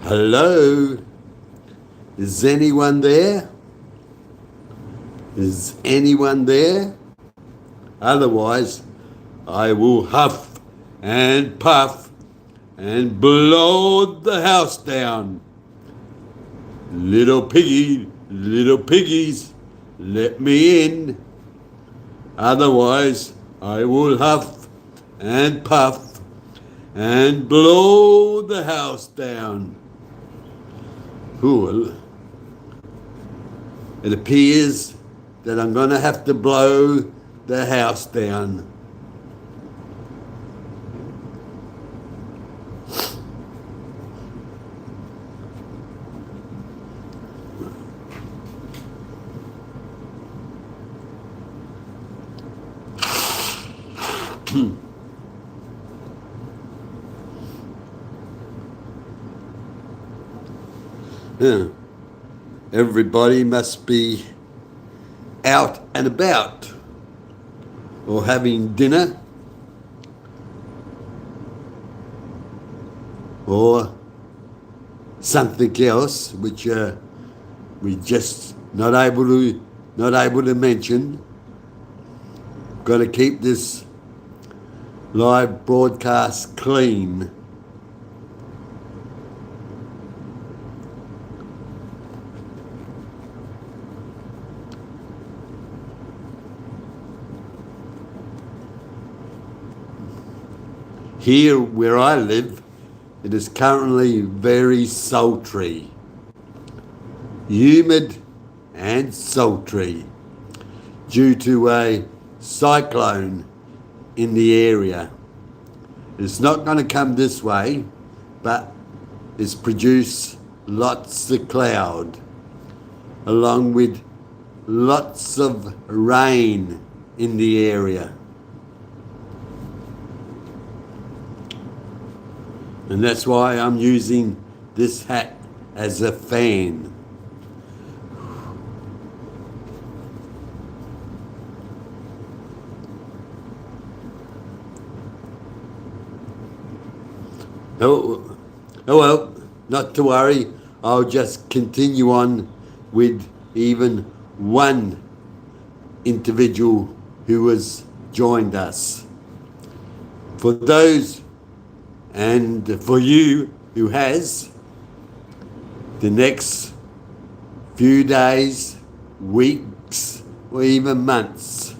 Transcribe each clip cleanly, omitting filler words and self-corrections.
Hello? Is anyone there? Is anyone there? Otherwise, I will huff and puff and blow the house down. Little piggies, let me in. Otherwise, I will huff and puff and blow the house down. Cool. It appears that I'm going to have to blow the house down. Yeah. Everybody must be out and about or having dinner or something else which we just not able to mention. Got to keep this live broadcast clean. Here where I live, it is currently very sultry, humid and sultry due to a cyclone in the area. It's not going to come this way, but it's produced lots of cloud along with lots of rain in the area. And that's why I'm using this hat as a fan. Oh well, not to worry. I'll just continue on with even one individual who has joined us. For those and for you who has, the next few days, weeks, or even months,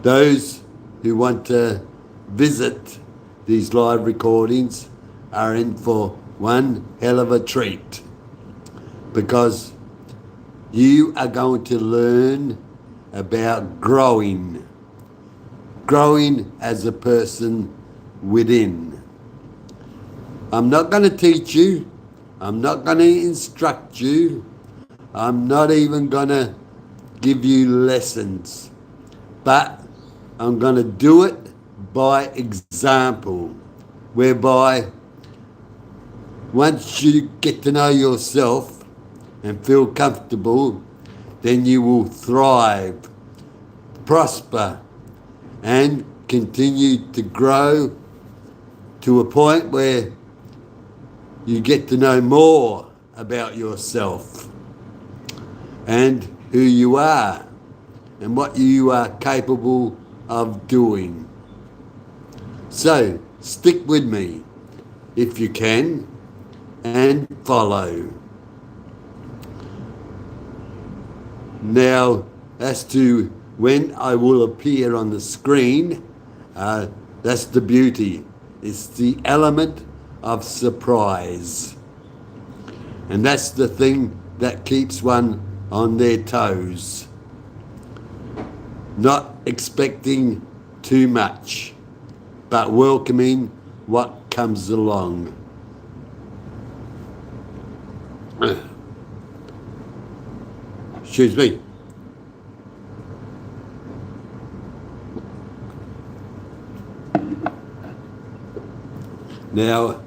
those who want to visit these live recordings are in for one hell of a treat, because you are going to learn about growing as a person within. I'm not going to teach you. I'm not going to instruct you. I'm not even going to give you lessons. But I'm going to do it by example, whereby once you get to know yourself and feel comfortable, then you will thrive, prosper, and continue to grow to a point where you get to know more about yourself and who you are and what you are capable of doing. So stick with me if you can and follow. Now, as to when I will appear on the screen, that's the beauty. It's the element of surprise. And that's the thing that keeps one on their toes. Not expecting too much, but welcoming what comes along. Excuse me. Now,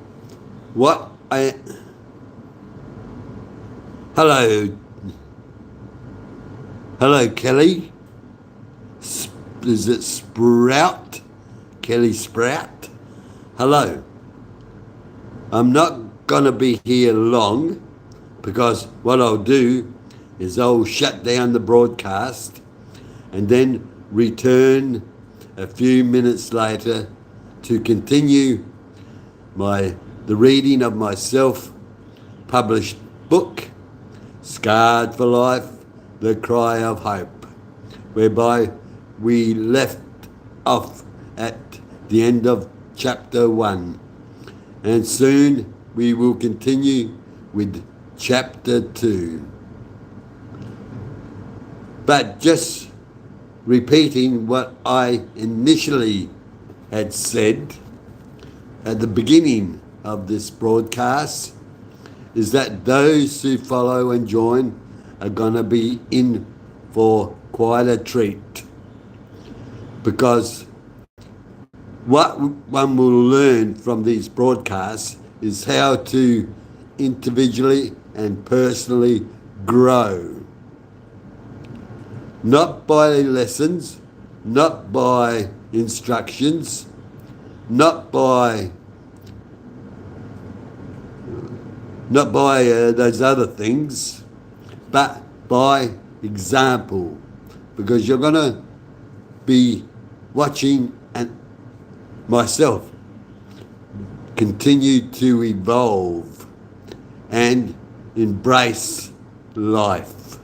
hello, Kelly. Is it Sprout? Kelly Sprout? Hello. I'm not going to be here long, because what I'll do is I'll shut down the broadcast and then return a few minutes later to continue the reading of my self-published book, Scarred for Life, The Cry of Hope, whereby we left off at the end of chapter 1. And soon we will continue with chapter 2. But just repeating what I initially had said at the beginning of this broadcast, is that those who follow and join are going to be in for quite a treat. Because what one will learn from these broadcasts is how to individually and personally grow. Not by lessons, not by instructions, not by those other things, but by example. Because you're going to be watching and myself continue to evolve and embrace life.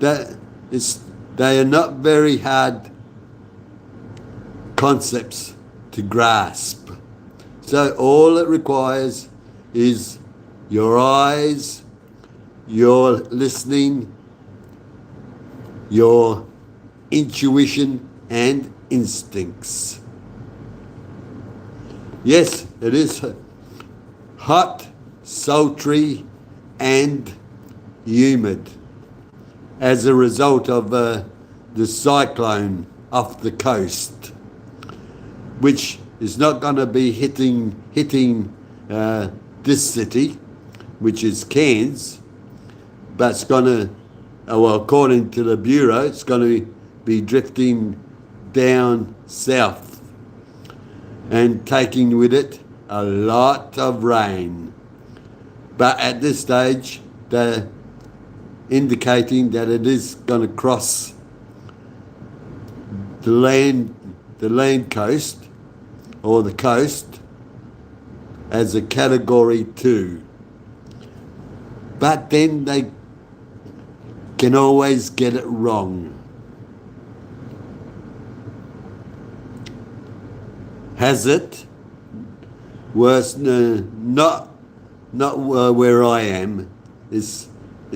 They are not very hard concepts to grasp. So all it requires is your eyes, your listening, your intuition and instincts. Yes, it is hot, sultry and humid as a result of the cyclone off the coast, which is not going to be hitting this city, which is Cairns, but it's going to, according to the Bureau, it's going to be drifting down south and taking with it a lot of rain. But at this stage, they're indicating that it is going to cross the land coast, or the coast, as a category 2. But then they can always get it wrong. Has it? Worse, not where I am, is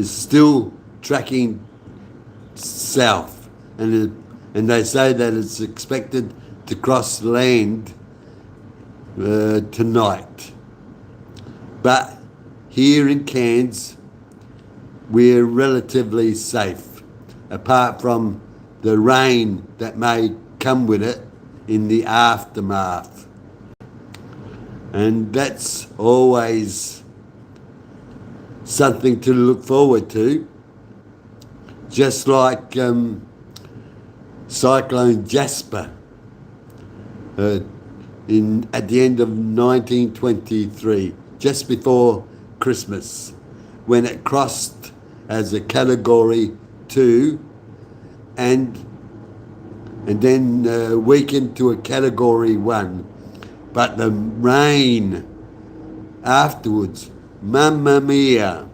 still tracking south, and they say that it's expected to cross land tonight. But here in Cairns, we're relatively safe, apart from the rain that may come with it in the aftermath. And that's always something to look forward to. Just like Cyclone Jasper at the end of 1923, just before Christmas, when it crossed as a category 2 and then weakened to a category 1. But the rain afterwards, mamma mia,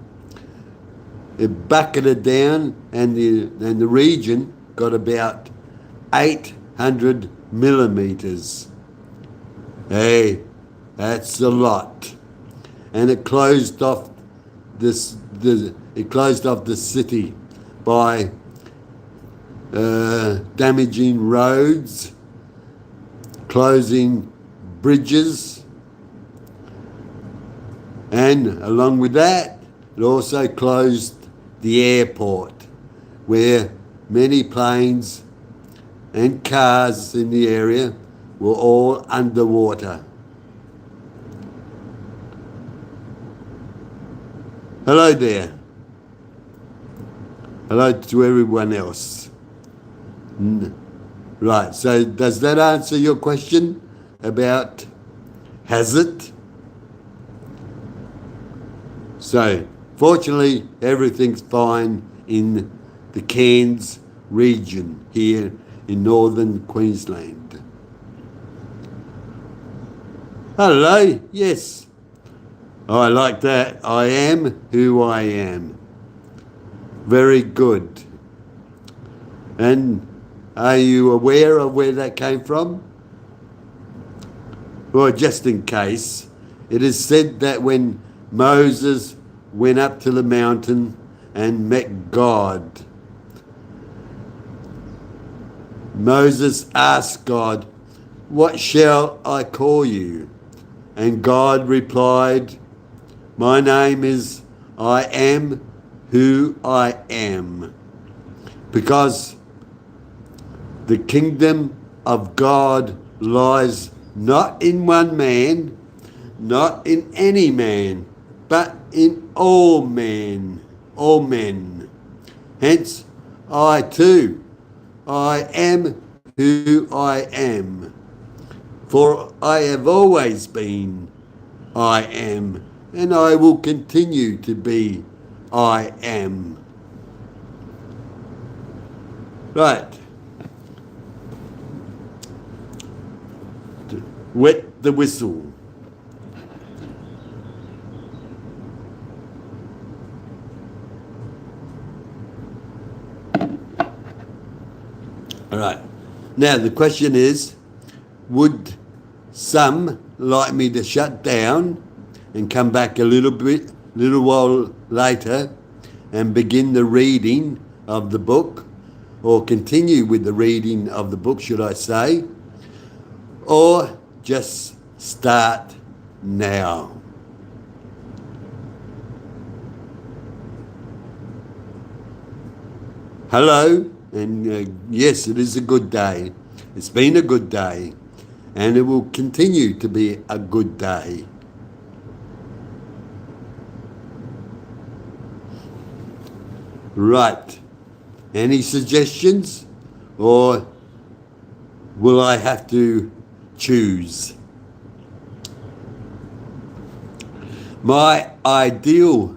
it bucketed down, and the region got about 800 millimetres. Hey, that's a lot. And it closed off the city by damaging roads, closing bridges, and along with that, it also closed the airport, where many planes and cars in the area were all underwater. Hello there. Hello to everyone else. Right, so does that answer your question about has it? So, fortunately, everything's fine in the Cairns region here in northern Queensland. Hello, yes. I like that. I am who I am. Very good. And are you aware of where that came from? Well, just in case, it is said that when Moses went up to the mountain and met God, Moses asked God, "What shall I call you?" And God replied, "My name is I am who I am." Because the kingdom of God lies not in one man, not in any man, but in all men, all men. Hence, I too, I am who I am. For I have always been I am, and I will continue to be I am. Right. Wet the whistle. All right. Now the question is, would some like me to shut down and come back a little while later and begin the reading of the book, or continue with the reading of the book, should I say, or just start now? Hello, and yes, it is a good day. It's been a good day, and it will continue to be a good day. Right. Any suggestions, or will I have to choose? My ideal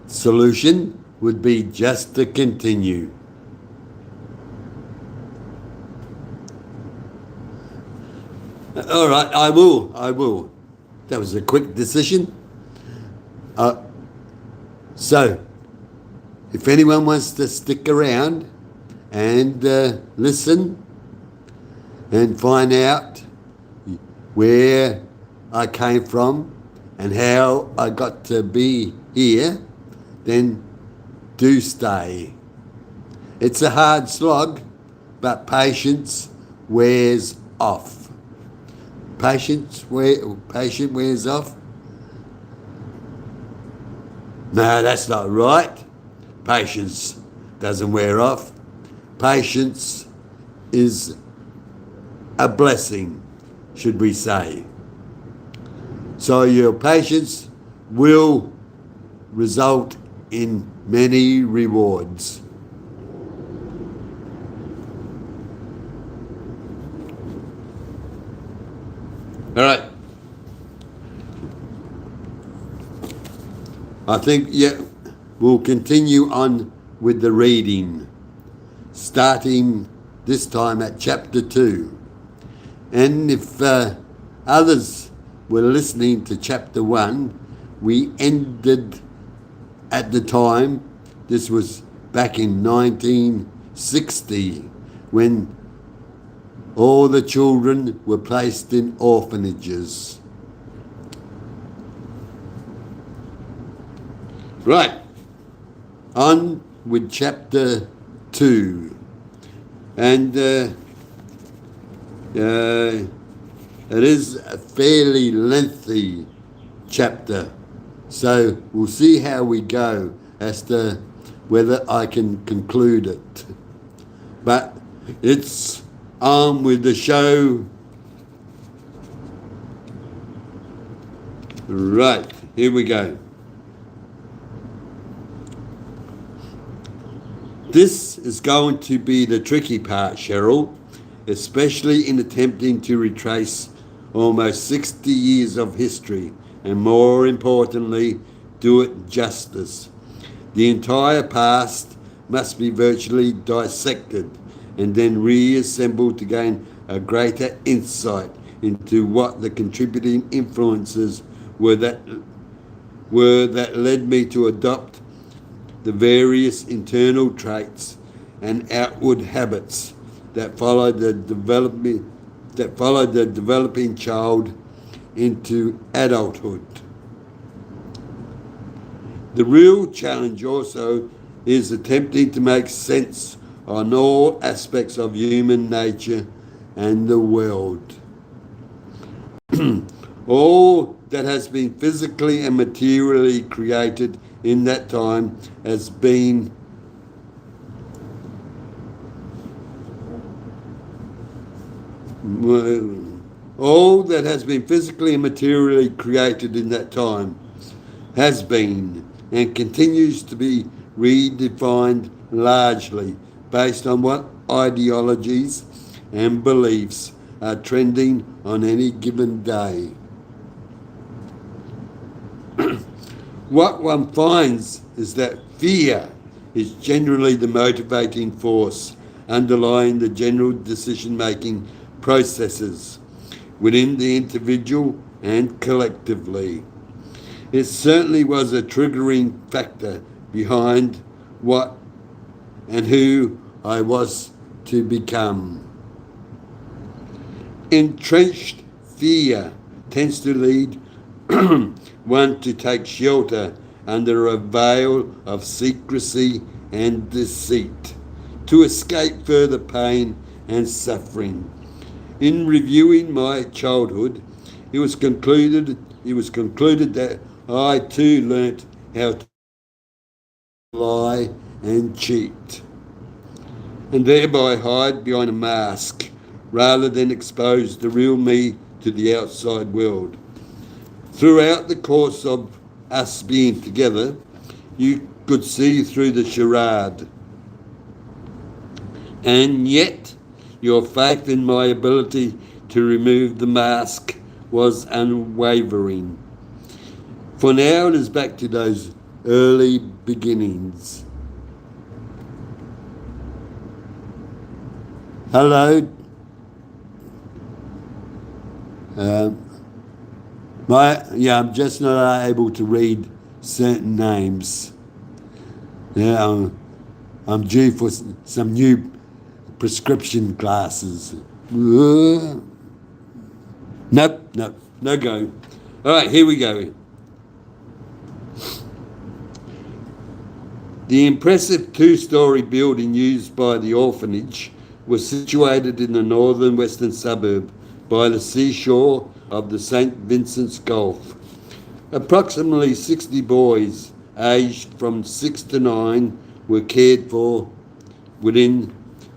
solution would be just to continue. All right, I will. That was a quick decision. So, if anyone wants to stick around and listen and find out where I came from and how I got to be here, then do stay. It's a hard slog, but patience wears off. Patient wears off? No, that's not right. Patience doesn't wear off. Patience is a blessing, should we say. So your patience will result in many rewards. All right. I think, we'll continue on with the reading, starting this time at chapter 2. And if others were listening to chapter 1, we ended at the time, this was back in 1960, when all the children were placed in orphanages. Right, on with chapter 2. And it is a fairly lengthy chapter. So we'll see how we go as to whether I can conclude it. But it's on with the show. Right, here we go. This is going to be the tricky part, Cheryl, especially in attempting to retrace almost 60 years of history, and more importantly, do it justice. The entire past must be virtually dissected and then reassembled to gain a greater insight into what the contributing influences were that led me to adopt the various internal traits and outward habits that follow the developing child into adulthood. The real challenge also is attempting to make sense on all aspects of human nature and the world. All that has been physically and materially created in that time has been all that has been physically and materially created in that time has been and continues to be redefined largely based on what ideologies and beliefs are trending on any given day. What one finds is that fear is generally the motivating force underlying the general decision-making processes within the individual and collectively. It certainly was a triggering factor behind what and who I was to become. Entrenched fear tends to lead one to take shelter under a veil of secrecy and deceit, to escape further pain and suffering. In reviewing my childhood, it was concluded that I too learnt how to lie and cheat, and thereby hide behind a mask rather than expose the real me to the outside world. Throughout the course of us being together, you could see through the charade. And yet, your faith in my ability to remove the mask was unwavering. For now, it is back to those early beginnings. Hello. I'm just not able to read certain names. Yeah, I'm due for some new prescription glasses. Nope, no go. All right, here we go. The impressive two-storey building used by the orphanage was situated in the northern western suburb by the seashore of the St. Vincent's Gulf. Approximately 60 boys aged from 6 to 9 were cared for within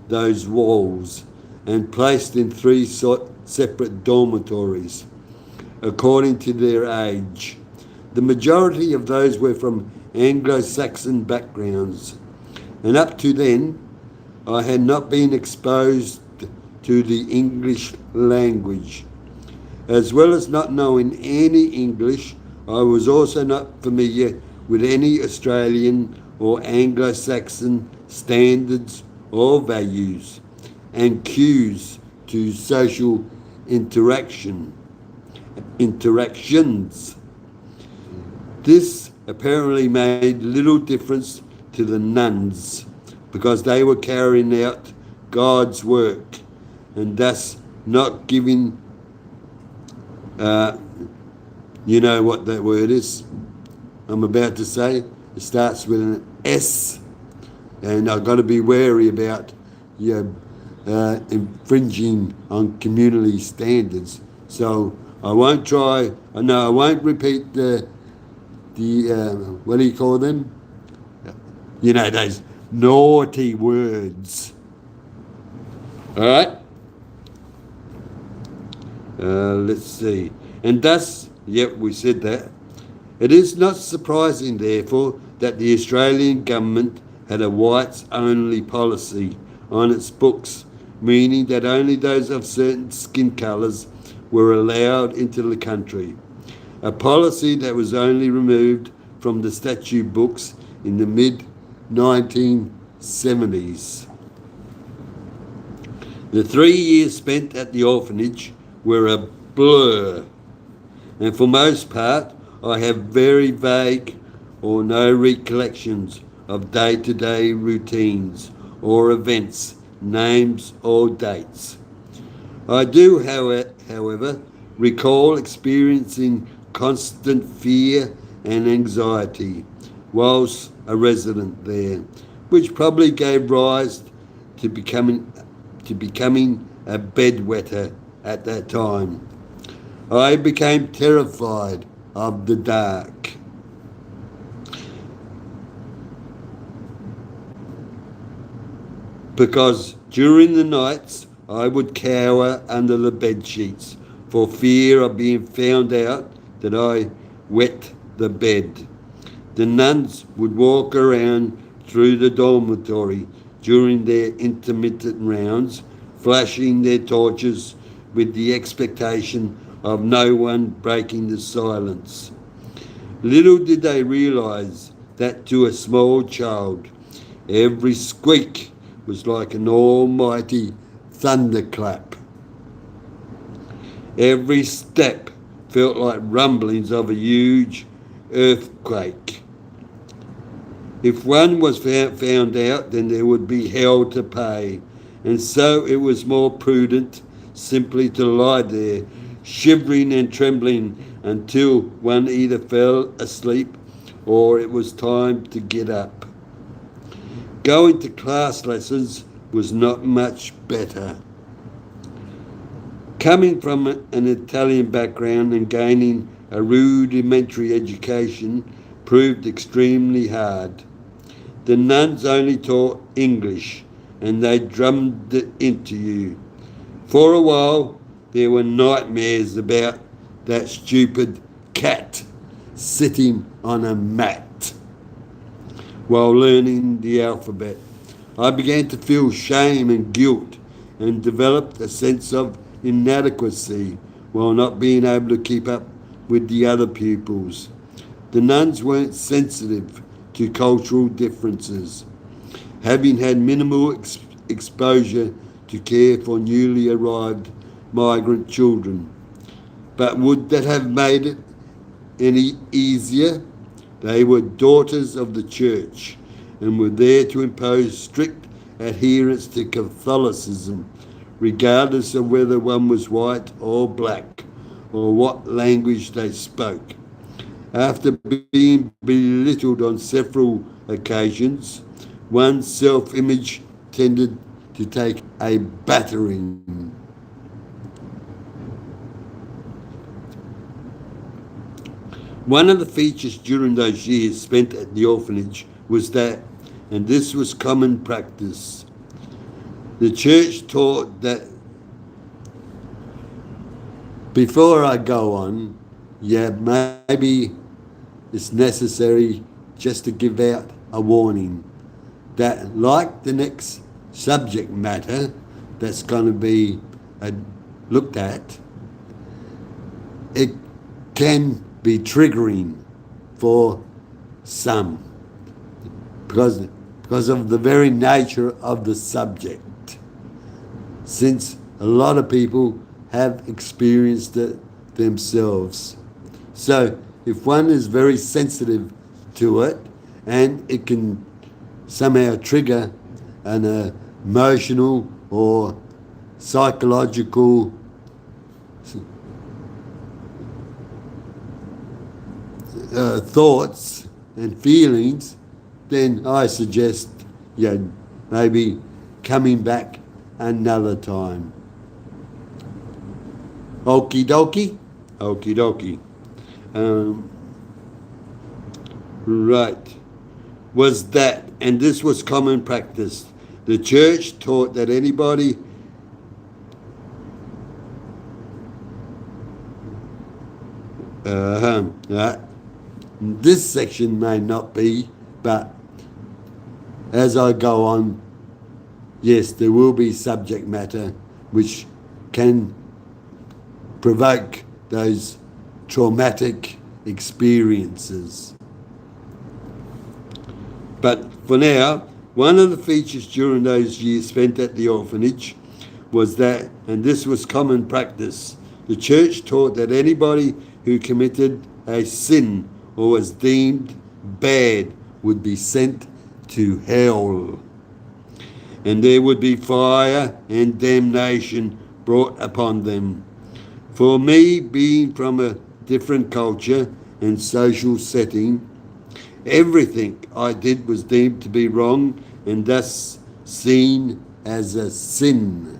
those walls and placed in 3 separate dormitories according to their age. The majority of those were from Anglo-Saxon backgrounds, and up to then I had not been exposed to the English language. As well as not knowing any English, I was also not familiar with any Australian or Anglo-Saxon standards or values and cues to social interactions. This apparently made little difference to the nuns because they were carrying out God's work and thus not giving, you know what that word is I'm about to say. It starts with an S, and I've got to be wary about infringing on community standards. So I won't repeat the what do you call them? You know, those naughty words. All right? Let's see. And thus, we said that. It is not surprising, therefore, that the Australian government had a whites-only policy on its books, meaning that only those of certain skin colours were allowed into the country. A policy that was only removed from the statute books in the mid-1970s. The 3 years spent at the orphanage were a blur, and for most part I have very vague or no recollections of day-to-day routines or events, names or dates. I do, however, recall experiencing constant fear and anxiety whilst a resident there, which probably gave rise to becoming a bedwetter at that time. I became terrified of the dark. Because during the nights I would cower under the bed sheets for fear of being found out that I wet the bed. The nuns would walk around through the dormitory during their intermittent rounds, flashing their torches with the expectation of no one breaking the silence. Little did they realise that to a small child, every squeak was like an almighty thunderclap. Every step felt like rumblings of a huge earthquake. If one was found out, then there would be hell to pay, and so it was more prudent simply to lie there, shivering and trembling until one either fell asleep or it was time to get up. Going to class lessons was not much better. Coming from an Italian background and gaining a rudimentary education proved extremely hard. The nuns only taught English and they drummed it into you. For a while, there were nightmares about that stupid cat sitting on a mat while learning the alphabet. I began to feel shame and guilt and developed a sense of inadequacy while not being able to keep up with the other pupils. The nuns weren't sensitive to cultural differences, having had minimal exposure to care for newly arrived migrant children. But would that have made it any easier? They were daughters of the church and were there to impose strict adherence to Catholicism, regardless of whether one was white or black or what language they spoke. After being belittled on several occasions, one's self-image tended to take a battering. One of the features during those years spent at the orphanage was that, and this was common practice, the church taught that. Before I go on, maybe it's necessary just to give out a warning that, like the next subject matter that's going to be looked at, it can be triggering for some because of the very nature of the subject, since a lot of people have experienced it themselves. So if one is very sensitive to it, and it can somehow trigger an emotional or psychological thoughts and feelings, then I suggest maybe coming back another time. Okie dokie? Okie dokie. Right. Was that, and this was common practice. The church taught that anybody this section may not be, but as I go on, yes, there will be subject matter which can provoke those traumatic experiences. But for now, one of the features during those years spent at the orphanage was that, and this was common practice, the church taught that anybody who committed a sin or was deemed bad would be sent to hell, and there would be fire and damnation brought upon them. For me, being from a different culture and social setting, everything I did was deemed to be wrong and thus seen as a sin.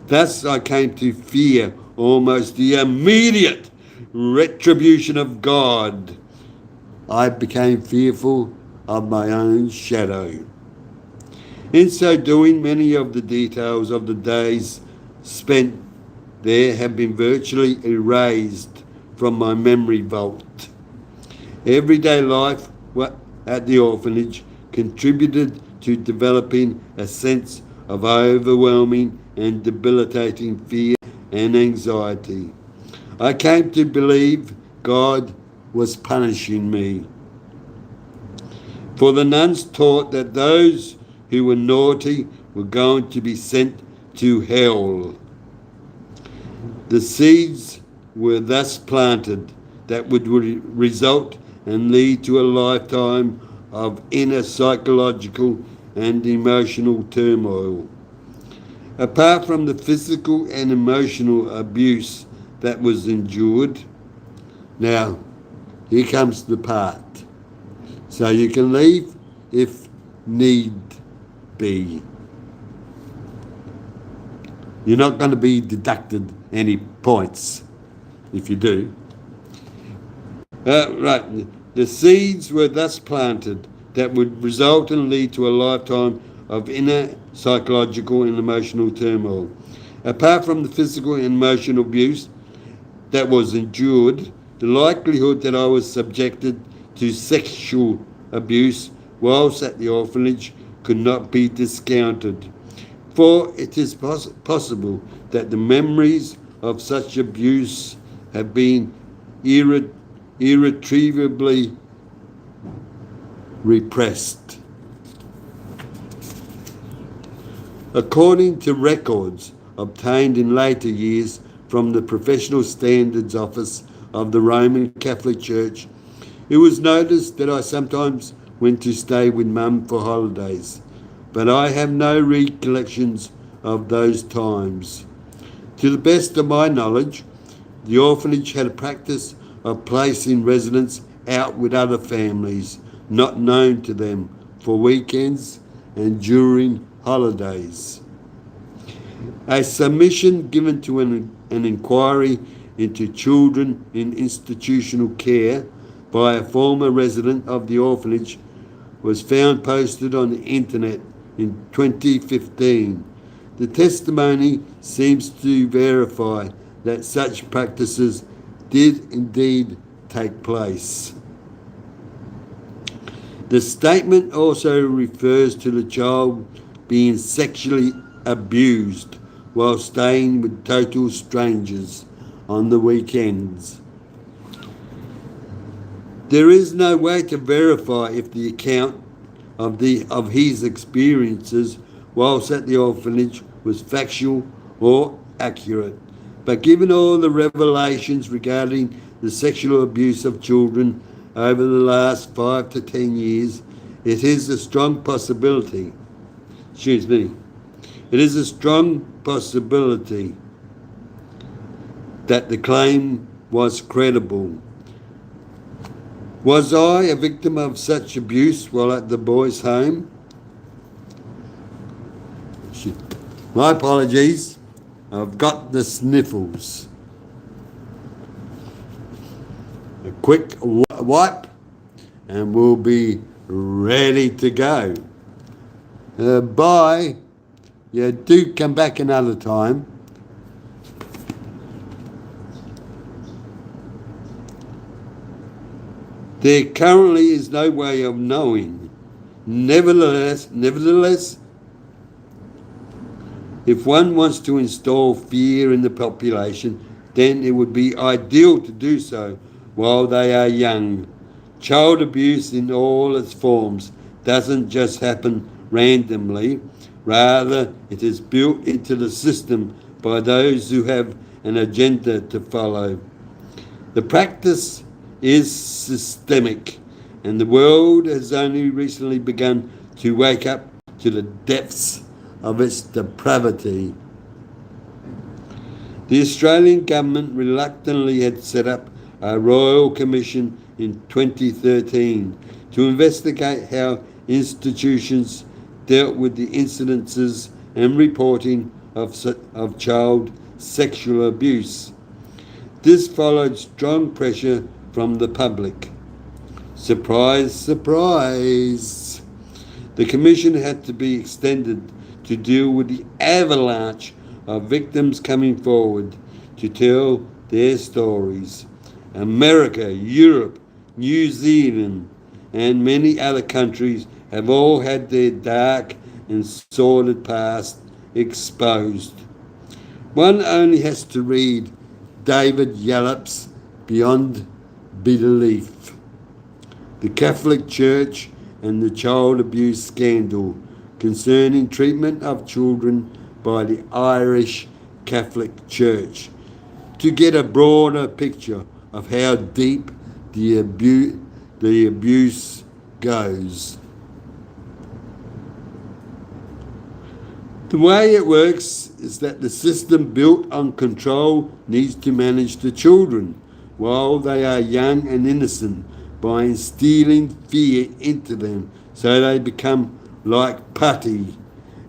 Thus I came to fear almost the immediate retribution of God. I became fearful of my own shadow. In so doing, many of the details of the days spent there have been virtually erased from my memory vault. Everyday life at the orphanage contributed to developing a sense of overwhelming and debilitating fear and anxiety. I came to believe God was punishing me. For the nuns taught that those who were naughty were going to be sent to hell. The seeds were thus planted that would result and lead to a lifetime of inner psychological and emotional turmoil. Apart from the physical and emotional abuse that was endured, now here comes the part. So you can leave if need be. You're not going to be deducted any points if you do. Right. The seeds were thus planted that would result and lead to a lifetime of inner psychological and emotional turmoil. Apart from the physical and emotional abuse that was endured, the likelihood that I was subjected to sexual abuse whilst at the orphanage could not be discounted. For it is possible that the memories of such abuse have been irretrievably repressed. According to records obtained in later years from the Professional Standards Office of the Roman Catholic Church, it was noticed that I sometimes went to stay with Mum for holidays, but I have no recollections of those times. To the best of my knowledge, the orphanage had a practice of placing residents out with other families not known to them for weekends and during holidays. A submission given to an inquiry into children in institutional care by a former resident of the orphanage was found posted on the internet in 2015. The testimony seems to verify that such practices did indeed take place. The statement also refers to the child being sexually abused while staying with total strangers on the weekends. There is no way to verify if the account of his experiences whilst at the orphanage was factual or accurate. But given all the revelations regarding the sexual abuse of children over the last 5 to 10 years, it is a strong possibility. It is a strong possibility that the claim was credible. Was I a victim of such abuse while at the boys' home? My apologies. I've got the sniffles. A quick wipe and we'll be ready to go. Bye. Yeah, do come back another time. There currently is no way of knowing. Nevertheless, if one wants to install fear in the population, then it would be ideal to do so while they are young. Child abuse in all its forms doesn't just happen randomly, rather, it is built into the system by those who have an agenda to follow. The practice is systemic, and the world has only recently begun to wake up to the depths of its depravity. The Australian government reluctantly had set up a Royal Commission in 2013 to investigate how institutions dealt with the incidences and reporting of child sexual abuse. This followed strong pressure from the public. Surprise, surprise! The commission had to be extended to deal with the avalanche of victims coming forward to tell their stories. America, Europe, New Zealand, and many other countries have all had their dark and sordid past exposed. One only has to read David Yallop's Beyond Belief, the Catholic Church and the child abuse scandal concerning treatment of children by the Irish Catholic Church, to get a broader picture of how deep the abuse goes. The way it works is that the system built on control needs to manage the children while they are young and innocent by instilling fear into them so they become like putty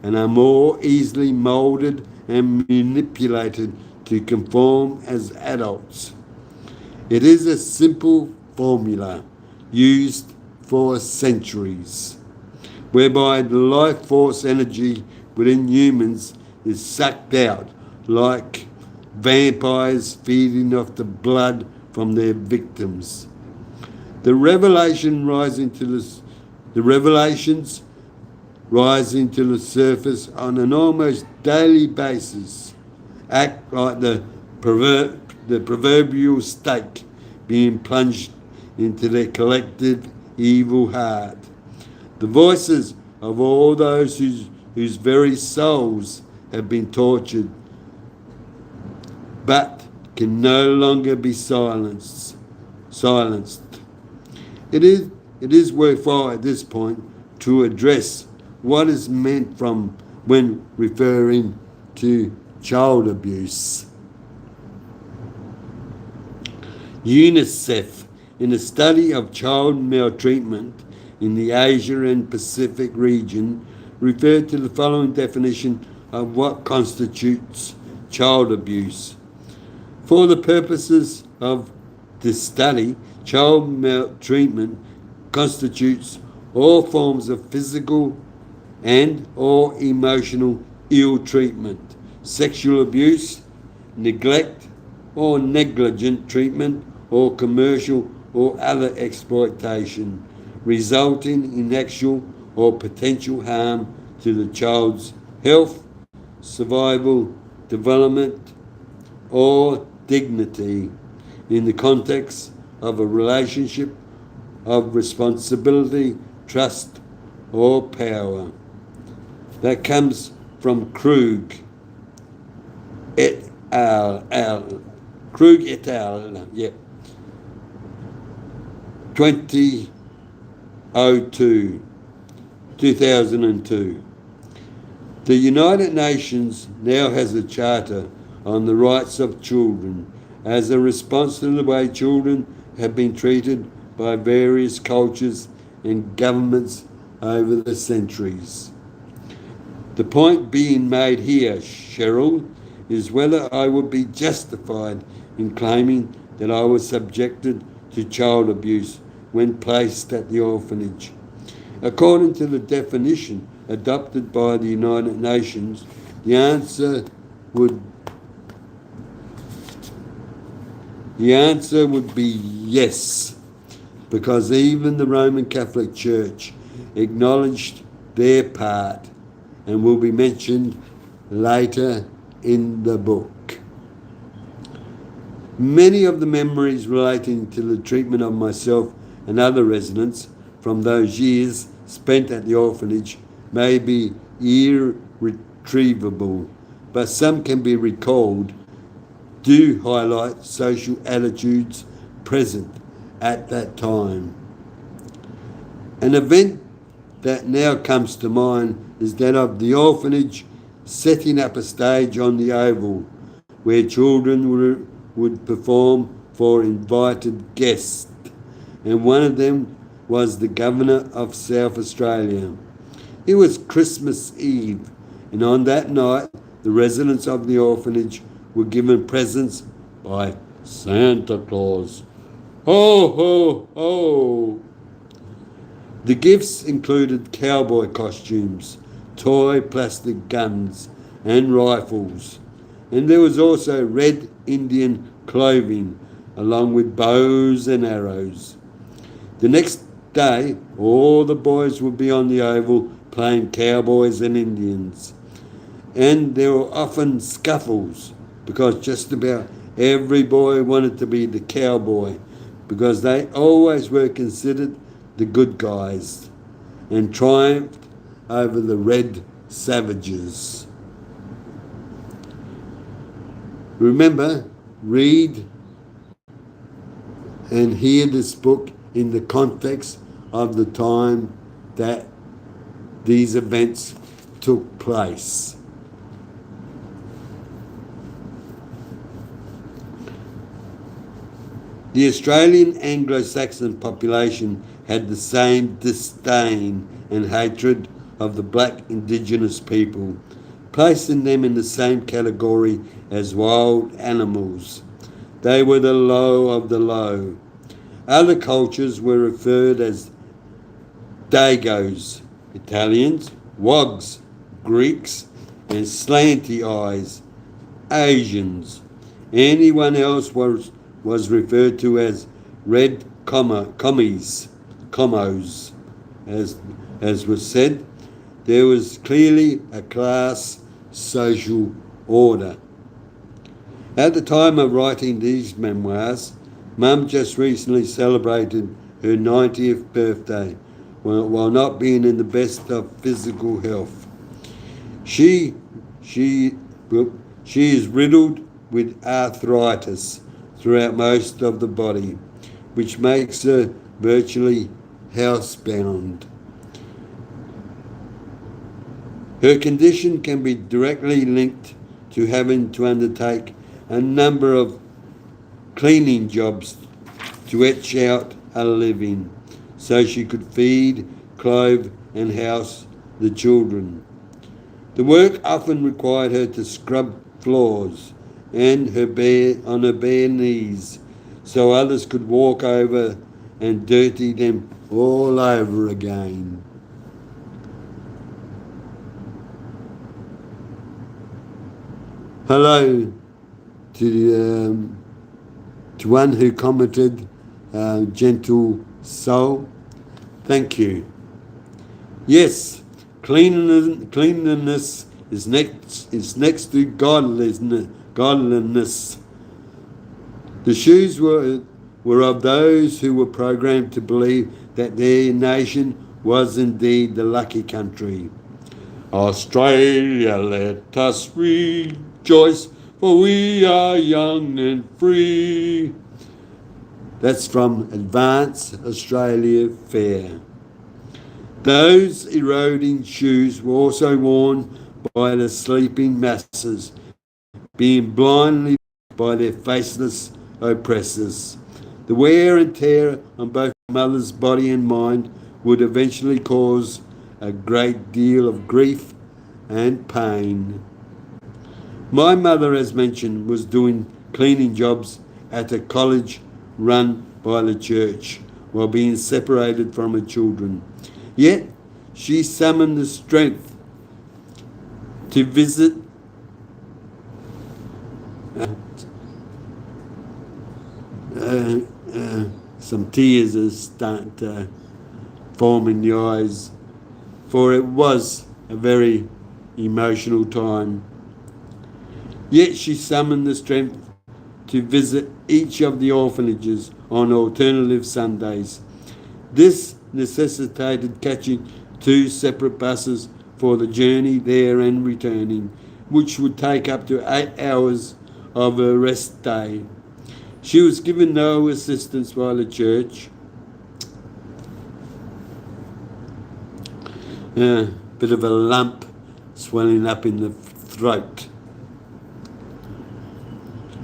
and are more easily moulded and manipulated to conform as adults. It is a simple formula used for centuries, whereby the life force energy within humans is sucked out like vampires feeding off the blood from their victims. The revelations rising to the surface on an almost daily basis act like the proverbial stake being plunged into their collective evil heart. The voices of all those whose very souls have been tortured but can no longer be silenced. It is worthwhile at this point to address what is meant from when referring to child abuse. UNICEF, in a study of child maltreatment in the Asia and Pacific region, referred to the following definition of what constitutes child abuse. For the purposes of this study, child maltreatment constitutes all forms of physical and or emotional ill treatment, sexual abuse, neglect or negligent treatment, or commercial or other exploitation, resulting in actual or potential harm to the child's health, survival, development, or dignity in the context of a relationship of responsibility, trust, or power. That comes from Krug et al. 2002. The United Nations now has a charter on the rights of children as a response to the way children have been treated by various cultures and governments over the centuries. The point being made here, Cheryl, is whether I would be justified in claiming that I was subjected to child abuse when placed at the orphanage. According to the definition adopted by the United Nations, the answer would be yes, because even the Roman Catholic Church acknowledged their part and will be mentioned later in the book. Many of the memories relating to the treatment of myself and other residents from those years spent at the orphanage may be irretrievable, but some can be recalled, do highlight social attitudes present at that time. An event that now comes to mind is that of the orphanage setting up a stage on the Oval where children would perform for invited guests, and one of them was the Governor of South Australia. It was Christmas Eve, and on that night the residents of the orphanage were given presents by Santa Claus. Ho, ho, ho! The gifts included cowboy costumes, toy plastic guns and rifles, and there was also red Indian clothing along with bows and arrows. The next day, all the boys would be on the Oval playing cowboys and Indians, and there were often scuffles because just about every boy wanted to be the cowboy because they always were considered the good guys and triumphed over the red savages. Remember, read and hear this book in the context of the time that these events took place. The Australian Anglo-Saxon population had the same disdain and hatred of the black Indigenous people, placing them in the same category as wild animals. They were the low of the low. Other cultures were referred as Dagos, Italians, Wogs, Greeks, and Slanty Eyes, Asians. Anyone else was referred to as red commies, as was said. There was clearly a class social order. At the time of writing these memoirs, Mum just recently celebrated her 90th birthday while not being in the best of physical health. She is riddled with arthritis throughout most of the body, which makes her virtually housebound. Her condition can be directly linked to having to undertake a number of cleaning jobs to etch out a living so she could feed, clothe and house the children. The work often required her to scrub floors and on her bare knees so others could walk over and dirty them all over again. Hello to one who commented, gentle soul. Thank you. Yes, cleanliness is next to godliness. The shoes were of those who were programmed to believe that their nation was indeed the lucky country. Australia, let us rejoice, for we are young and free. That's from Advance Australia Fair. Those eroding shoes were also worn by the sleeping masses, being blindly by their faceless oppressors. The wear and tear on both mother's body and mind would eventually cause a great deal of grief and pain. My mother, as mentioned, was doing cleaning jobs at a college run by the church while being separated from her children. Yet she summoned the strength to visit some tears are starting to form in the eyes, for it was a very emotional time. Yet she summoned the strength to visit each of the orphanages on alternative Sundays, This necessitated catching two separate buses for the journey there and returning, which would take up to 8 hours of a rest day. She was given no assistance by the church. Bit of a lump swelling up in the throat.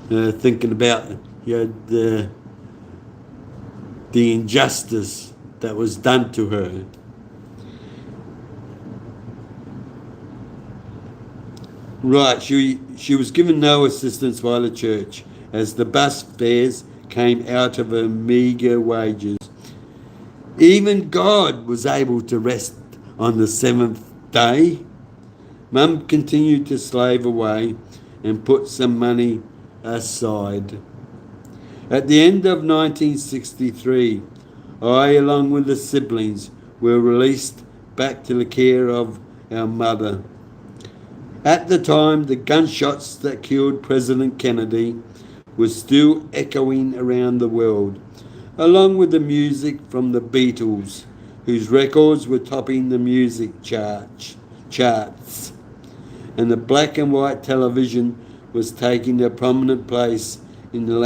Thinking about the injustice that was done to her. Right, she was given no assistance by the church, as the bus fares came out of her meagre wages. Even God was able to rest on the seventh day. Mum continued to slave away and put some money aside. At the end of 1963, I, along with the siblings, were released back to the care of our mother. At the time, the gunshots that killed President Kennedy were still echoing around the world, along with the music from the Beatles, whose records were topping the music charts, and the black and white television was taking a prominent place in the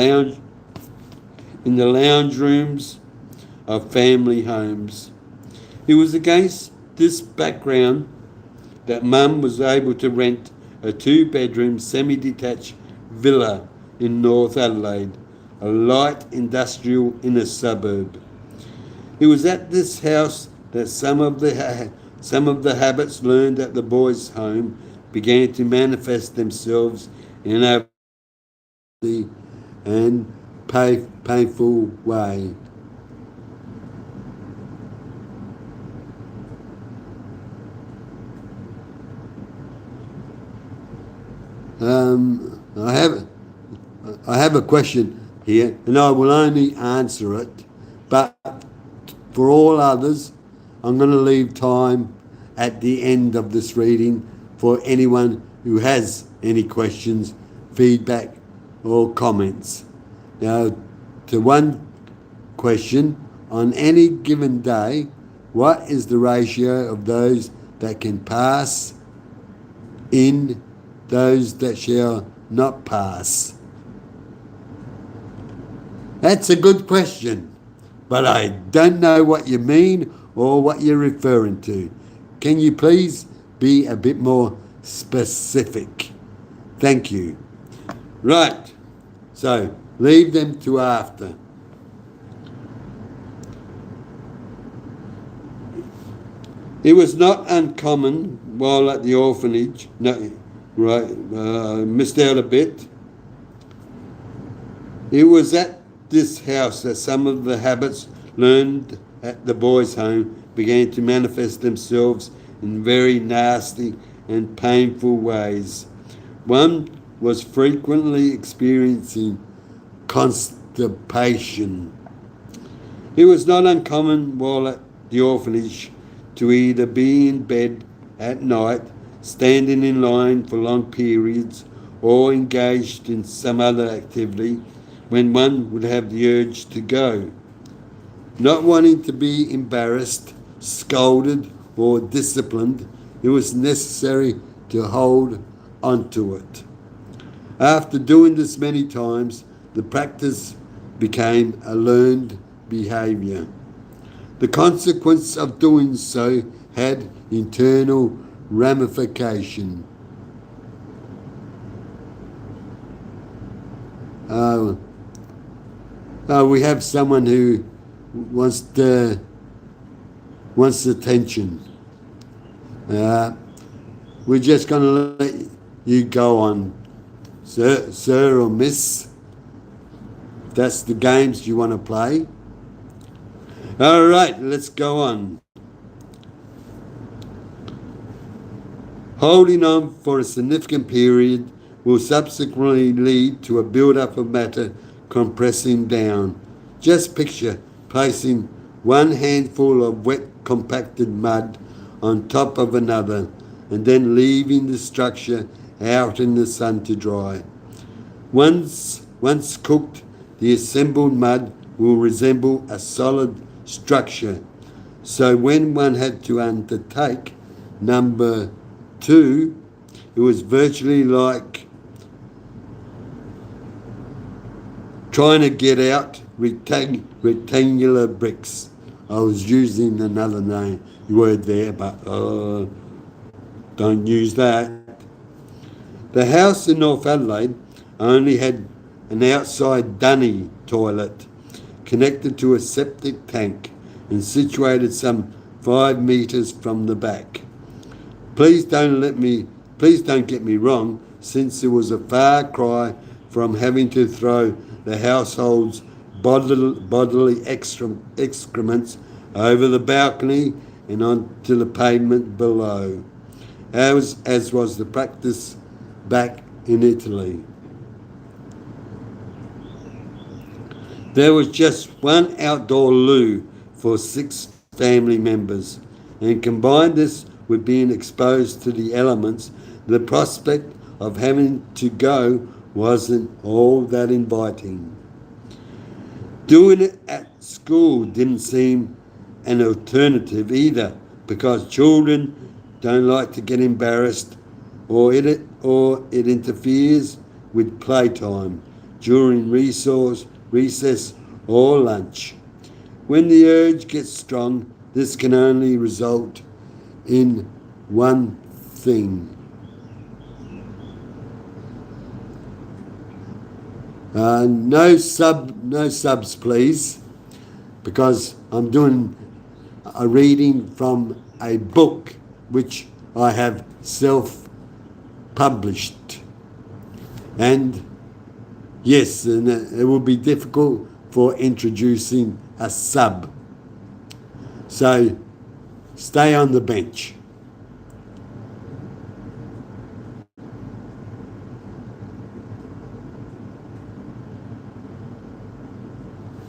lounge rooms of family homes. It was against this background that Mum was able to rent a 2-bedroom semi-detached villa in North Adelaide, a light industrial inner suburb. It was at this house that some of the habits learned at the boys' home began to manifest themselves in a and painful way. I have a question here, and I will only answer it, but for all others, I'm going to leave time at the end of this reading for anyone who has any questions, feedback, or comments. Now, to one question, on any given day, what is the ratio of those that can pass in those that shall not pass? That's a good question, but I don't know what you mean or what you're referring to. Can you please be a bit more specific? Thank you. Right, so leave them to after. It was not uncommon while at the orphanage, missed out a bit. It was at this house that some of the habits learned at the boys' home began to manifest themselves in very nasty and painful ways. One was frequently experiencing constipation. It was not uncommon while at the orphanage to either be in bed at night, standing in line for long periods, or engaged in some other activity when one would have the urge to go. Not wanting to be embarrassed, scolded, or disciplined, it was necessary to hold onto it. After doing this many times, the practice became a learned behaviour. The consequence of doing so had internal ramification. We have someone who wants attention. We're just going to let you go on, sir or miss. If that's the games you want to play. All right, let's go on. Holding on for a significant period will subsequently lead to a build-up of matter compressing down. Just picture placing one handful of wet compacted mud on top of another and then leaving the structure out in the sun to dry. Once cooked, the assembled mud will resemble a solid structure. So when one had to undertake number 2, it was virtually like trying to get out rectangular bricks. I was using another word there, but don't use that. The house in North Adelaide only had an outside dunny toilet connected to a septic tank and situated some 5 metres from the back. Please don't get me wrong, since it was a far cry from having to throw the household's bodily excrements over the balcony and onto the pavement below, as was the practice back in Italy. There was just one outdoor loo for 6 family members, and combine this with being exposed to the elements, the prospect of having to go wasn't all that inviting. Doing it at school didn't seem an alternative either, because children don't like to get embarrassed, or it interferes with playtime during recess or lunch. When the urge gets strong, this can only result in one thing. No subs, please, because I'm doing a reading from a book which I have self-published. And yes, and it will be difficult for introducing a sub. So stay on the bench.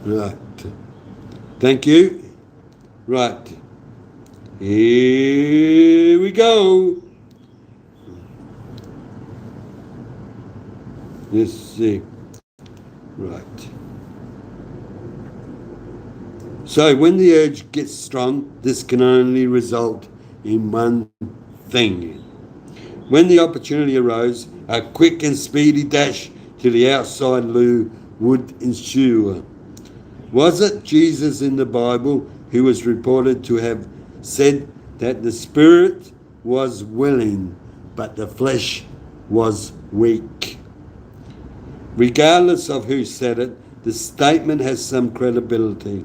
Right. Thank you. Right. Here we go. Let's see. Right. So when the urge gets strong, this can only result in one thing. When the opportunity arose, a quick and speedy dash to the outside loo would ensue. Was it Jesus in the Bible who was reported to have said that the spirit was willing, but the flesh was weak? Regardless of who said it, the statement has some credibility.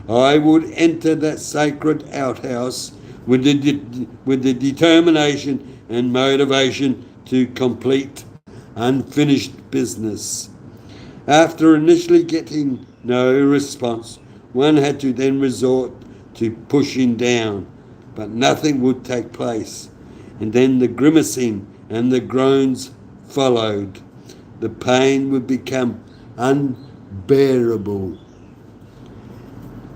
I would enter that sacred outhouse with the determination and motivation to complete unfinished business. After initially getting no response, one had to then resort to pushing down, but nothing would take place. And then the grimacing and the groans followed. The pain would become unbearable.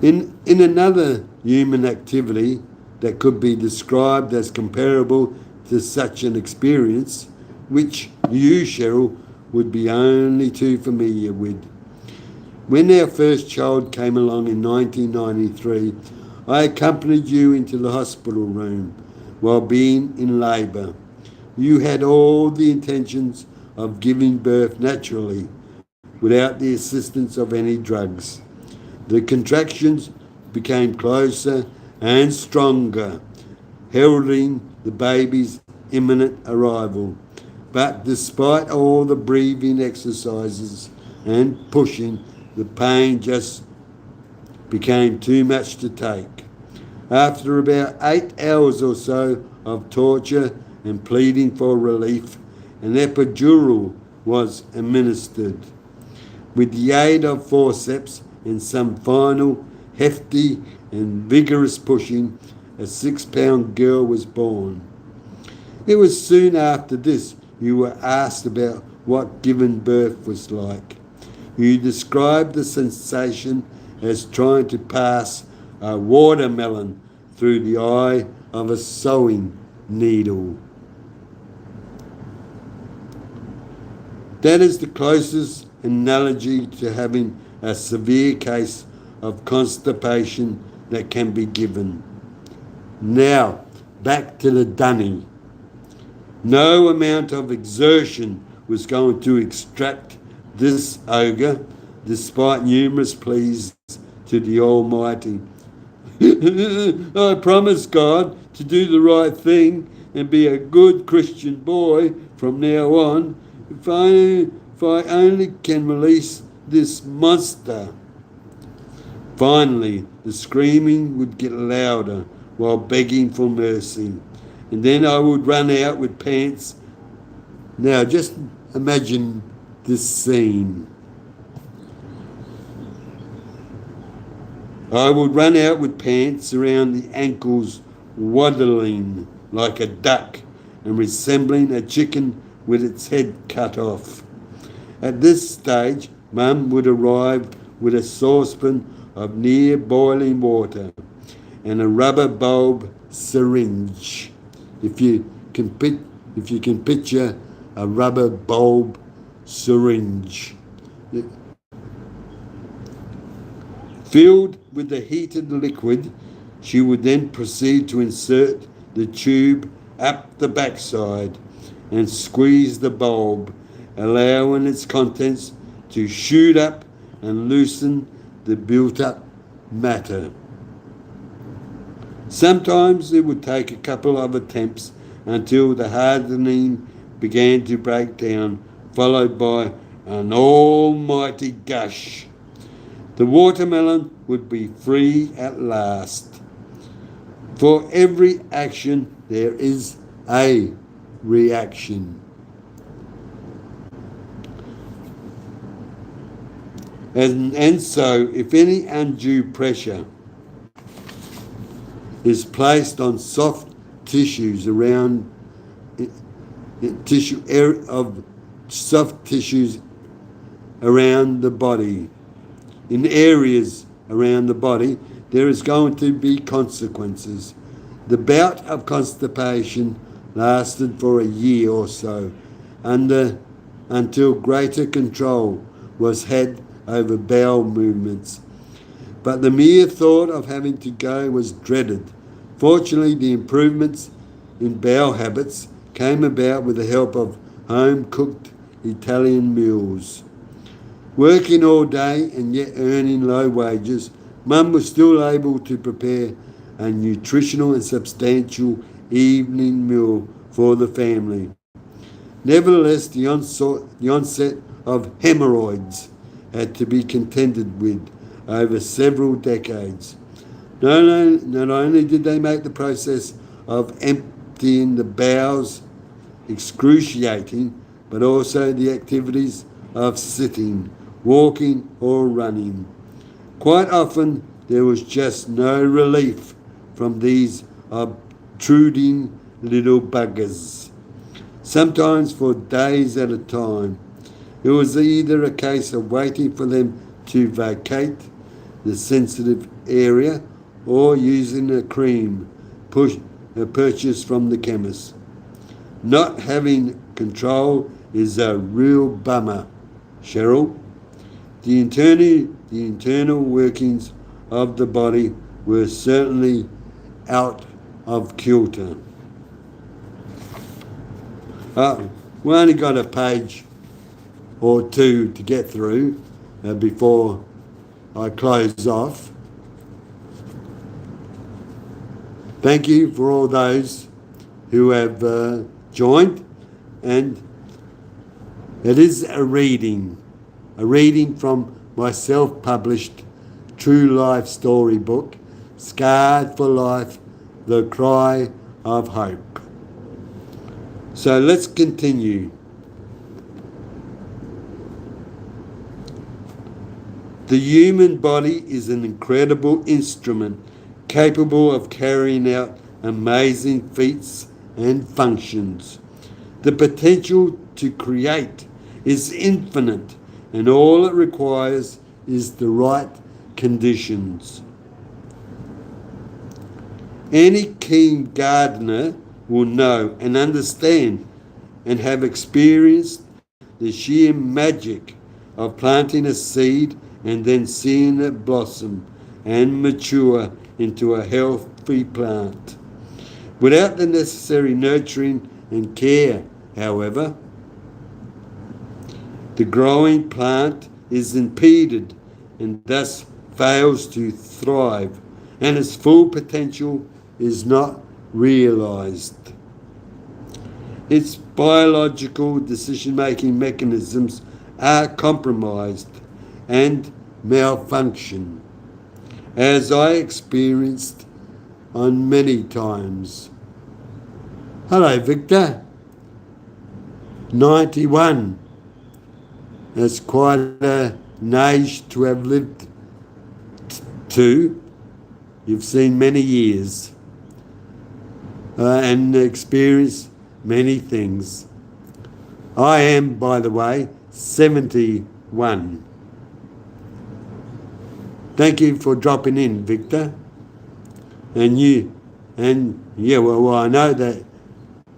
In another human activity that could be described as comparable to such an experience, which you, Cheryl, would be only too familiar with. When our first child came along in 1993, I accompanied you into the hospital room while being in labour. You had all the intentions of giving birth naturally, without the assistance of any drugs. The contractions became closer and stronger, heralding the baby's imminent arrival. But despite all the breathing exercises and pushing, the pain just became too much to take. After about 8 hours or so of torture and pleading for relief, an epidural was administered. With the aid of forceps and some final hefty and vigorous pushing, a 6-pound girl was born. It was soon after this you were asked about what giving birth was like. You described the sensation as trying to pass a watermelon through the eye of a sewing needle. That is the closest analogy to having a severe case of constipation that can be given. Now, back to the dunny. No amount of exertion was going to extract this ogre, despite numerous pleas to the Almighty. I promise God to do the right thing and be a good Christian boy from now on, if I only can release this monster. Finally, the screaming would get louder while begging for mercy, and then I would run out with pants. Now, just imagine this scene. I would run out with pants around the ankles, waddling like a duck and resembling a chicken with its head cut off. At this stage, Mum would arrive with a saucepan of near boiling water and a rubber bulb syringe. If you can picture a rubber bulb syringe. Filled with the heated liquid, she would then proceed to insert the tube up the backside and squeeze the bulb, allowing its contents to shoot up and loosen the built-up matter. Sometimes it would take a couple of attempts until the hardening began to break down, followed by an almighty gush. The watermelon would be free at last. For every action, there is a reaction. And so, if any undue pressure is placed on soft tissues around soft tissues around the body, in areas around the body, there is going to be consequences. The bout of constipation lasted for a year or so, until greater control was had over bowel movements. But the mere thought of having to go was dreaded. Fortunately, the improvements in bowel habits came about with the help of home-cooked Italian meals. Working all day and yet earning low wages, Mum was still able to prepare a nutritional and substantial evening meal for the family. Nevertheless, the onset of hemorrhoids had to be contended with over several decades. Not only did they make the process of emptying the bowels excruciating, but also the activities of sitting, walking or running. Quite often there was just no relief from these obtruding little buggers, sometimes for days at a time. It was either a case of waiting for them to vacate the sensitive area or using a cream purchased from the chemist. Not having control is a real bummer, Cheryl. The internal workings of the body were certainly out of kilter. We only got a page or two to get through before I close off. Thank you for all those who have joined, and it is a reading from my self-published true life storybook, Scarred for Life, The Cry of Hope. So let's continue. The human body is an incredible instrument capable of carrying out amazing feats and functions. The potential to create is infinite, and all it requires is the right conditions. Any keen gardener will know and understand and have experienced the sheer magic of planting a seed and then seeing it blossom and mature into a healthy plant. Without the necessary nurturing and care, however, the growing plant is impeded and thus fails to thrive, and its full potential is not realized. Its biological decision-making mechanisms are compromised and malfunction, as I experienced on many times. Hello, Victor. 91. That's quite an age to have lived to. You've seen many years and experienced many things. I am, by the way, 71. Thank you for dropping in, Victor. And well, I know that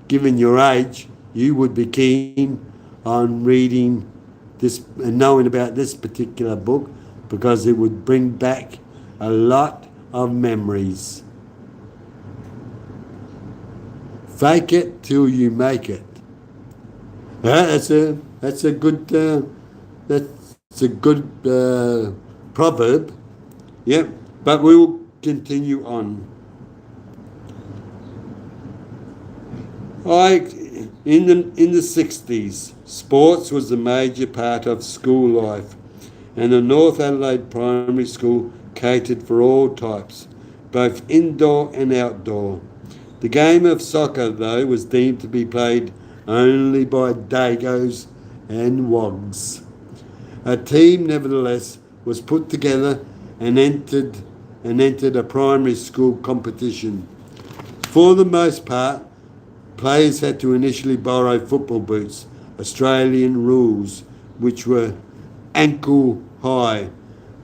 given your age, you would be keen on reading this and knowing about this particular book because it would bring back a lot of memories. Fake it till you make it. That's a good proverb. Yep. But we'll continue on. In the 60s, sports was a major part of school life, and the North Adelaide Primary School catered for all types, both indoor and outdoor. The game of soccer, though, was deemed to be played only by dagos and wogs. A team, nevertheless, was put together and entered a primary school competition. For the most part, players had to initially borrow football boots, Australian rules, which were ankle high,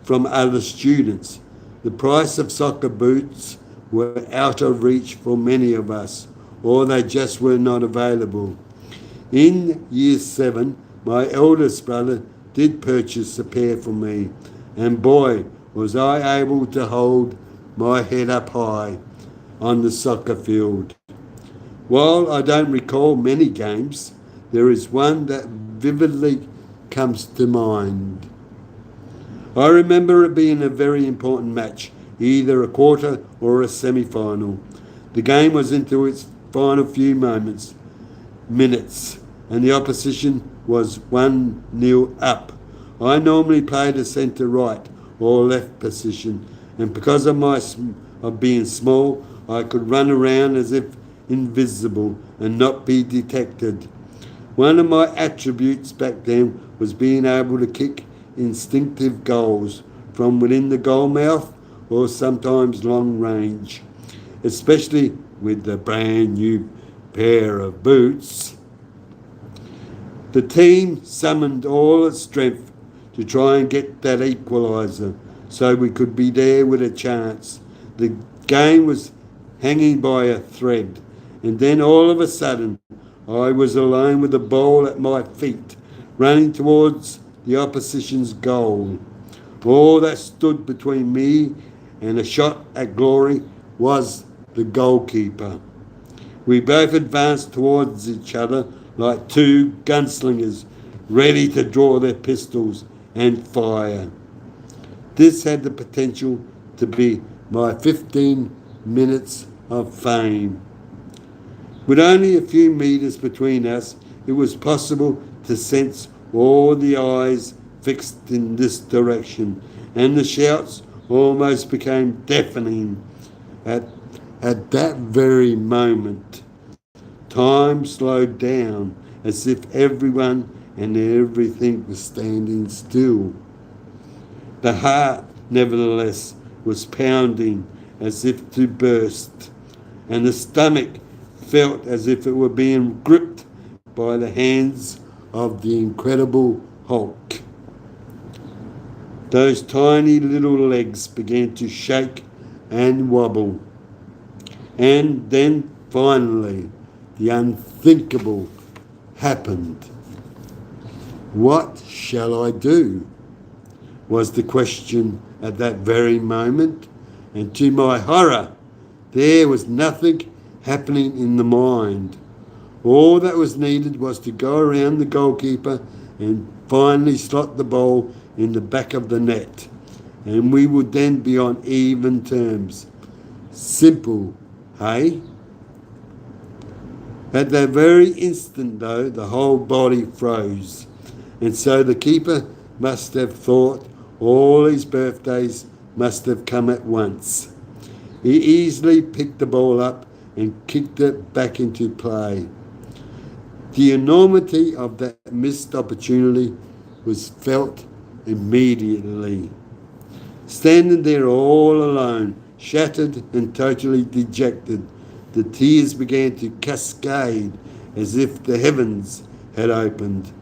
from other students. The price of soccer boots were out of reach for many of us, or they just were not available. In year 7, my eldest brother did purchase a pair for me, and boy, was I able to hold my head up high on the soccer field. While I don't recall many games, there is one that vividly comes to mind. I remember it being a very important match, either a quarter or a semi-final. The game was into its final few minutes, and the opposition was 1-0 up. I normally played a centre right or left position, and because of being small, I could run around as if invisible and not be detected. One of my attributes back then was being able to kick instinctive goals from within the goal mouth or sometimes long range, especially with the brand new pair of boots. The team summoned all its strength to try and get that equaliser so we could be there with a chance. The game was hanging by a thread, and then all of a sudden I was alone with the ball at my feet, running towards the opposition's goal. All that stood between me and a shot at glory was the goalkeeper. We both advanced towards each other like two gunslingers ready to draw their pistols and fire. This had the potential to be my 15 minutes of fame. With only a few metres between us, it was possible to sense all the eyes fixed in this direction, and the shouts almost became deafening. At that very moment, time slowed down as if everyone and everything was standing still. The heart, nevertheless, was pounding as if to burst, and the stomach felt as if it were being gripped by the hands of the Incredible Hulk. Those tiny little legs began to shake and wobble. And then finally, the unthinkable happened. What shall I do? was the question at that very moment, and to my horror, there was nothing happening in the mind. All that was needed was to go around the goalkeeper and finally slot the ball in the back of the net, and we would then be on even terms. Simple, hey? At that very instant, though, the whole body froze, and so the keeper must have thought all his birthdays must have come at once. He easily picked the ball up and kicked it back into play. The enormity of that missed opportunity was felt immediately. Standing there all alone, shattered and totally dejected, the tears began to cascade as if the heavens had opened,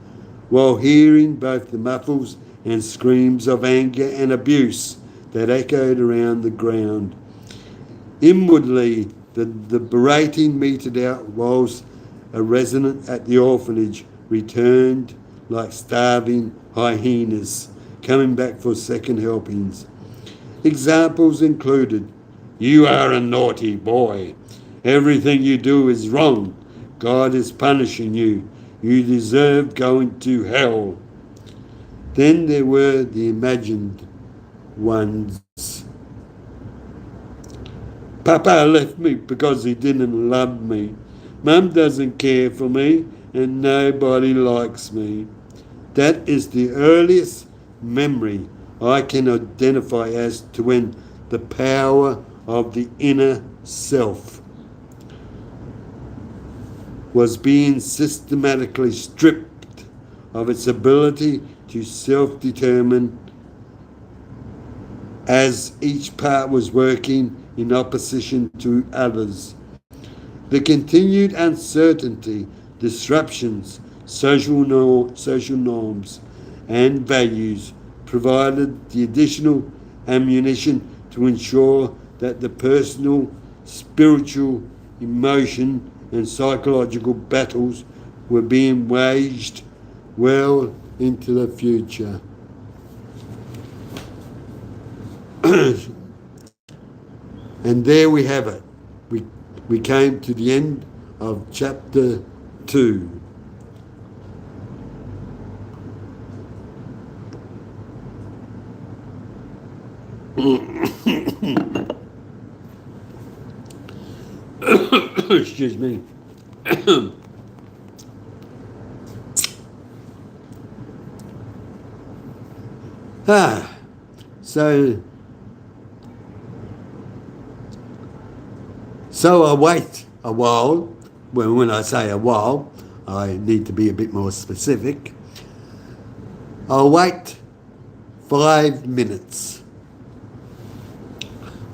while hearing both the muffles and screams of anger and abuse that echoed around the ground. Inwardly, the berating meted out whilst a resident at the orphanage returned like starving hyenas, coming back for second helpings. Examples included, "You are a naughty boy. Everything you do is wrong. God is punishing you. You deserve going to hell." Then there were the imagined ones. "Papa left me because he didn't love me. Mum doesn't care for me and nobody likes me." That is the earliest memory I can identify as to when the power of the inner self was being systematically stripped of its ability to self-determine as each part was working in opposition to others. The continued uncertainty, disruptions, social norms and values provided the additional ammunition to ensure that the personal, spiritual, emotion and psychological battles were being waged well into the future. And there we have it. We came to the end of chapter 2. Excuse me. So I wait a while. Well, when I say a while, I need to be a bit more specific. I'll wait 5 minutes.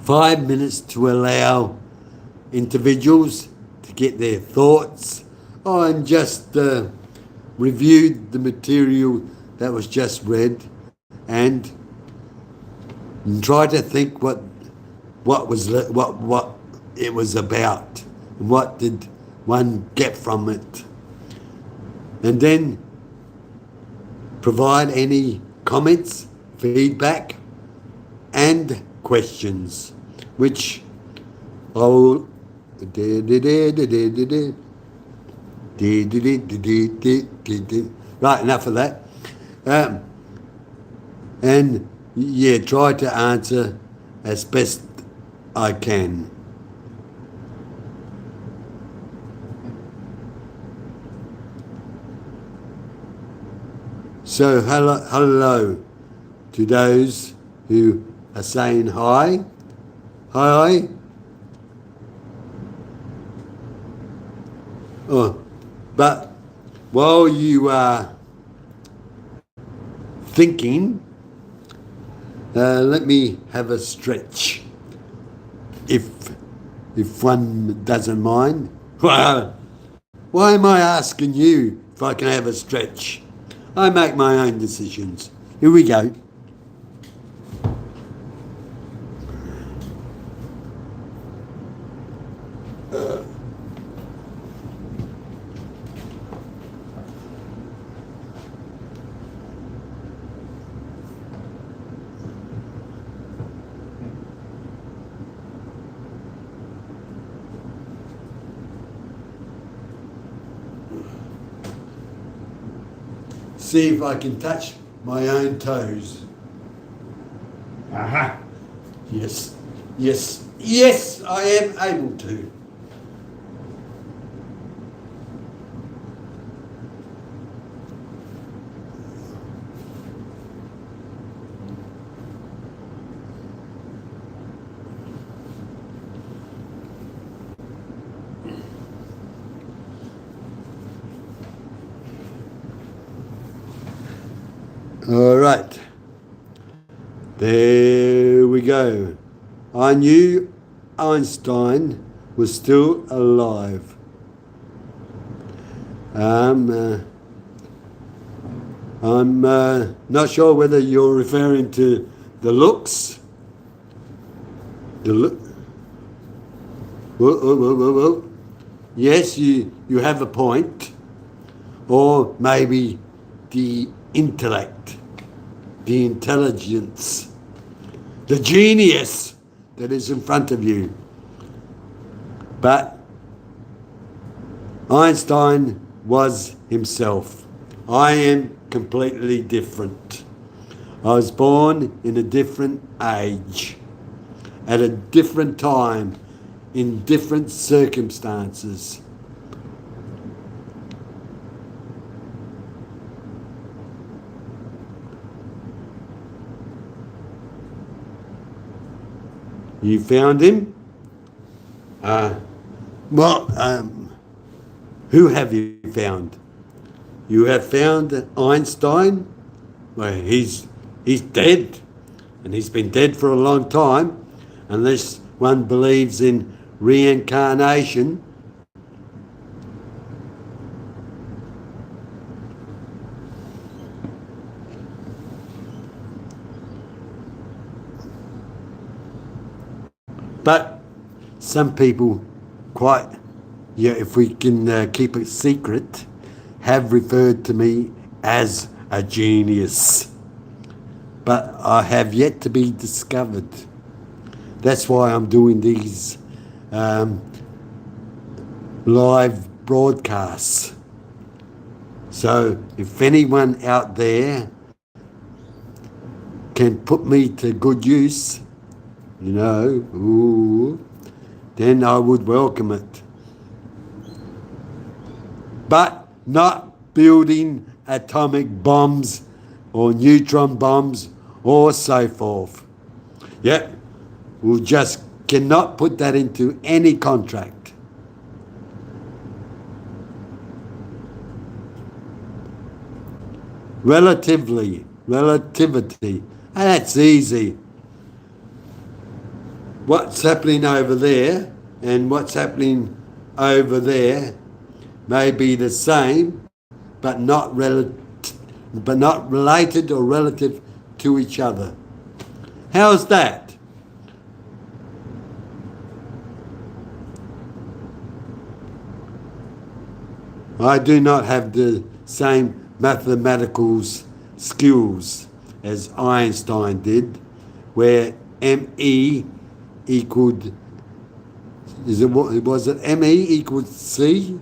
5 minutes to allow individuals to get their thoughts and just reviewed the material that was just read and try to think what it was about and what did one get from it, and then provide any comments, feedback and questions, which I will right, enough of that. And yeah, try to answer as best I can. So hello to those who are saying hi. Hi. Oh, but while you are thinking, let me have a stretch, if one doesn't mind. Why am I asking you if I can have a stretch? I make my own decisions. Here we go. see if I can touch my own toes. Aha. Yes, yes, yes, I am able to. All right. There we go. I knew Einstein was still alive. I'm not sure whether you're referring to the looks. The look. Whoa. Yes, you have a point. Or maybe the intellect, the intelligence, the genius that is in front of you. But Einstein was himself. I am completely different. I was born in a different age, at a different time, in different circumstances. You found him? Who have you found? You have found Einstein? Well, he's dead, and he's been dead for a long time, unless one believes in reincarnation. But some people if we can keep it secret, have referred to me as a genius. But I have yet to be discovered. That's why I'm doing these live broadcasts. So if anyone out there can put me to good use, then I would welcome it. But not building atomic bombs or neutron bombs or so forth. We just cannot put that into any contract. Relativity. That's easy. What's happening over there and what's happening over there may be the same, but not related or relative to each other. How's that? I do not have the same mathematical skills as Einstein did, where ME equaled, was it ME equals C,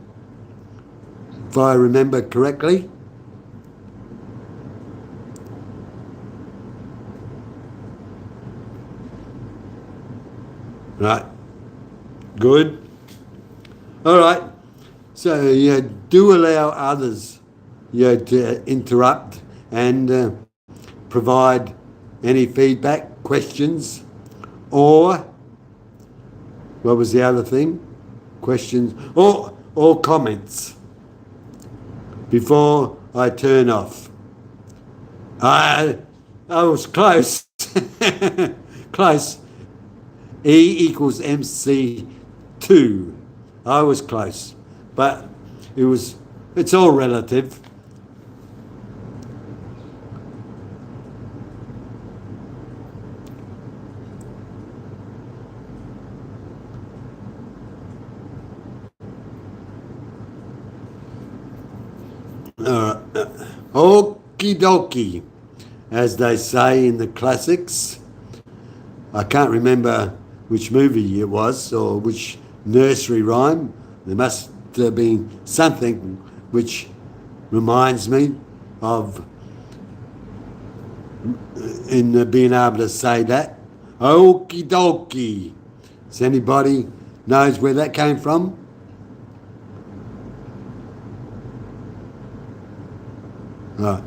if I remember correctly? Right. Good. All right. So you do allow others to interrupt and provide any feedback, questions, or what was the other thing? Questions or comments before I turn off. I was close. Close. E equals MC2. I was close. But it's all relative. Okie dokie, as they say in the classics. I can't remember which movie it was or which nursery rhyme. There must have been something which reminds me of in being able to say that. Okie dokie. Does anybody knows where that came from? Right.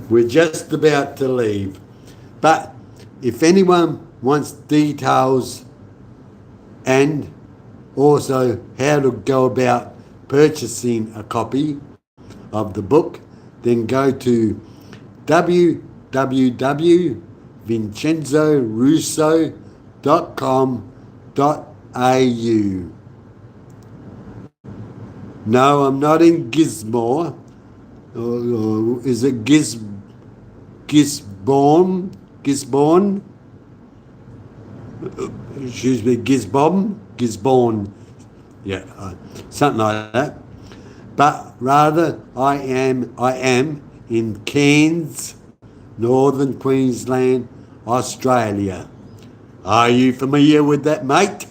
We're just about to leave. But if anyone wants details and also how to go about purchasing a copy of the book, then go to www.vincenzorusso.com.au. No, I'm not in Gisborne. Or is it Gisborne? Gisborne? Excuse me, Gisborne. Yeah, something like that. But rather, I am in Cairns, Northern Queensland, Australia. Are you familiar with that, mate?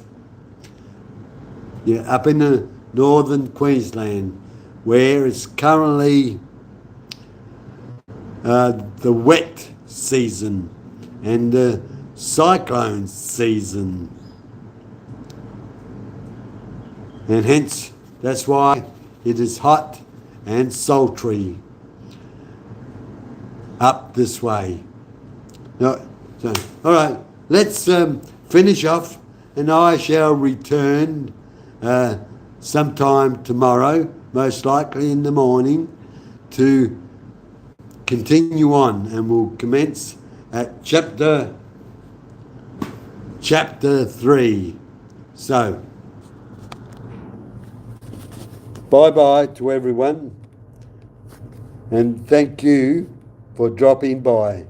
Yeah, up in the Northern Queensland, where it's currently the wet season and the cyclone season. And hence, that's why it is hot and sultry up this way. No, so, all right, let's finish off, and I shall return sometime tomorrow, most likely in the morning, to continue on, and we'll commence at chapter 3. So, bye-bye to everyone, and thank you for dropping by.